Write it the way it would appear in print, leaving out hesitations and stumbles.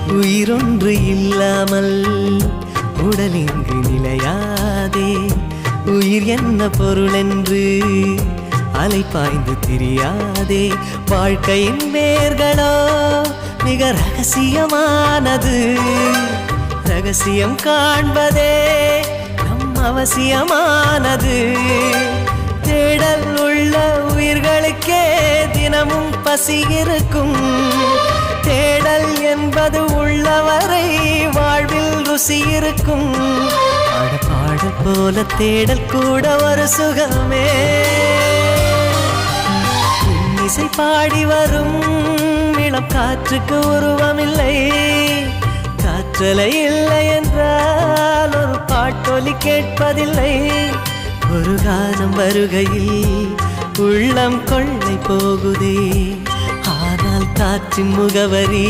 உயிரொன்று இல்லாமல் உடல் இங்கு நிலையாதே. உயிர் என்ன பொருள் என்று அலைப்பாய்ந்து தெரியாதே. வாழ்க்கையின் வேர்களோ மிக ரகசியமானது. ரகசியம் காண்பதே நம் அவசியமானது. தேடல் உள்ள உயிர்களுக்கே தினமும் பசி இருக்கும். தேடல் என்பது உள்ளவரை வாழ்வில் ருசி இருக்கும். பாடல் போல தேடல் கூட ஒரு சுகமே. இசை பாடி வரும் இளம் காற்றுக்கு உருவமில்லை. காற்றலை இல்லை என்றால் ஒரு பாட்டொலி கேட்பதில்லை. ஒரு காலம் வருகையில் உள்ளம் கொள்ளை போகுதே. ஆனால் காற்றின் முகவரி